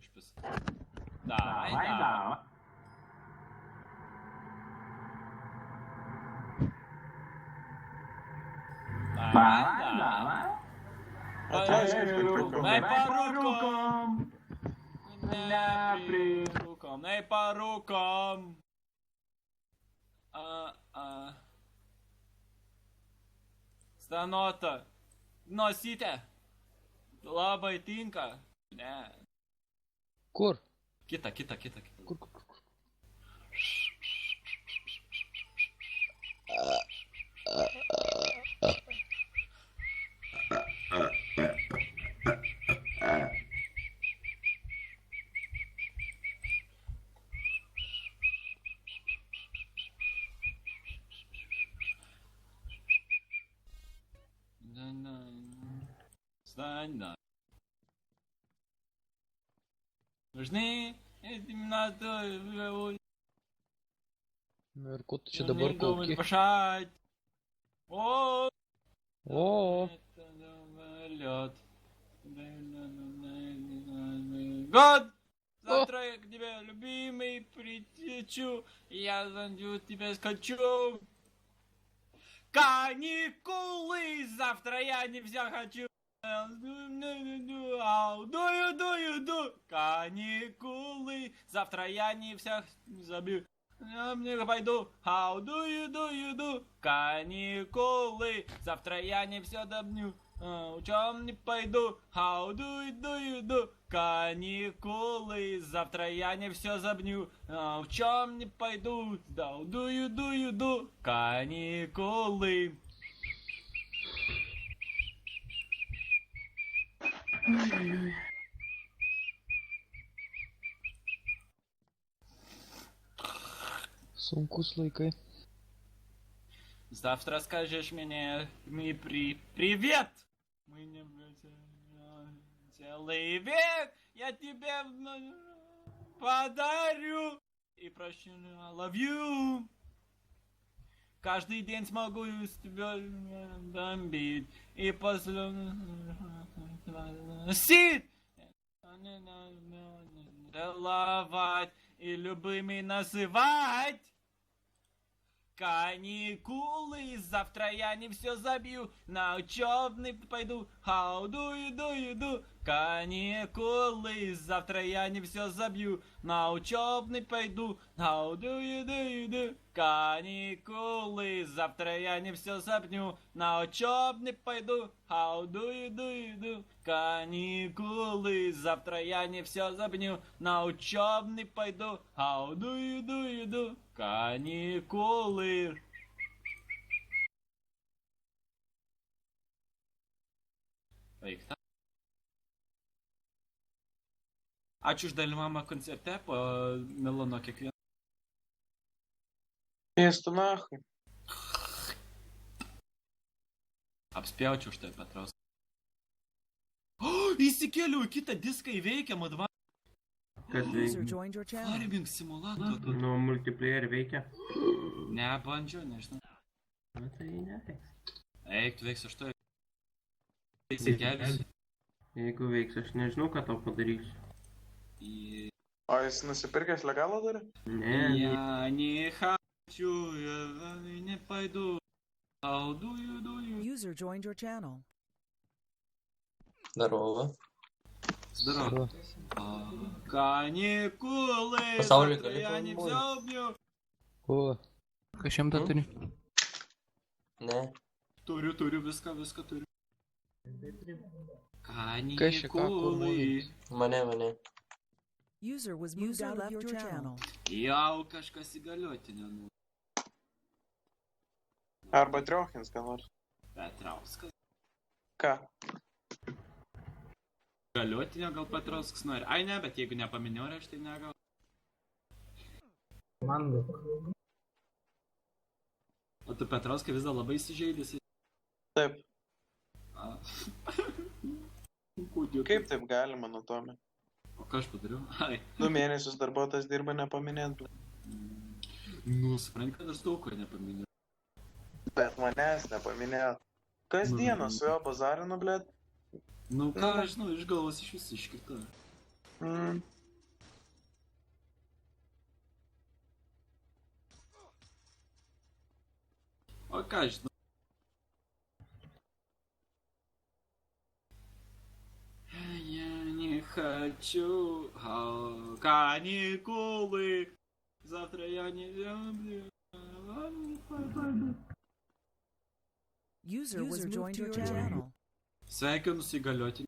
užpis. Давай. Не по рукам. Stanota. Nosytė. Labai tinka. Ne. Kur? Kita. Kur? Standa. Žinai, Nu ir ko tu čia dabar kauki? Pašat. O. Лед. Год! Завтра к тебе, любимый, прилечу. Я за тебя скачу. Каникулы! Завтра я не все хочу. Каникулы! Завтра я не всех забью. Я мне пойду. How do you do? Каникулы. Завтра я не все добню. Учём не пойду. How do you do? Каникулы. Завтра я не все забню. Учём не пойду. How do you do? Каникулы. Sunkus laikai. Завтра скажешь мне привет! Мы не целый век я тебе подарю и прощаю, I love you. Каждый день смогу с тебя бомбить и после сид целовать и любыми называть. Каникулы, завтра я не все забью, на учебный пойду. How do you do? Каникулы, завтра я не все забью, на учебный пойду. How do you do? Каникулы, завтра я не все забью, на учебный пойду. How do you do? Каникулы, завтра я не все забню, на учебный пойду. How do you do? Каникулы. Baigta. Ačiū už dalyvavimą koncerte po Milano kiekvieną. Mėstu nahui. Apspjaučiau už tai Petrauską. Įsikėliau į kitą diską įveikiamą dva. Kas veikia? Farming simulator. Nu, multiplayer veikia. Nebandžiau, nežinau. Na tai neveiks. Eik, tu veiks aš tai. Įsikėlis. Jeigu veiks, aš nežinau, ką tau padarysiu. O jis nusipirkęs legalą turi? Ne. Я не хочу, я не пойду. How do you? User joined your channel. Здорово. Здорово. Каникулы. Pasaulį завтра gali я не pamojuot. все убью. O. Kas šiam tą turi? Ne. Turiu viską turiu. Kas čia ką, kur Каникулы. Mane. User was moved out of your channel. Jau kažkas įgaliotinė nu. Arba Triochins, ką nors. Petrauskas. Ką? Galiotinė gal Petrauskas nori. Ai ne, bet jeigu nepaminėjau, aš tai negau. O tu Petrauskai vis dar labai įsižeidėsi. Taip. Kūdžiu. Kaip taip galima, Tomė? O ką aš padariau? Ai. 2 mėnesius darbuotojas dirba nepaminėt. Nu, supranti, kad aš daug ko nepaminėjau. Bet manęs nepaminėt. Kasdieną su juo bazarinu, blėt. Nu, ką aš žinau, iš galvos iš vis iškirta. ką žinau. Я не хочу каникулы. Завтра я не люблю. User was joined your channel. Sveikinus įgalioti.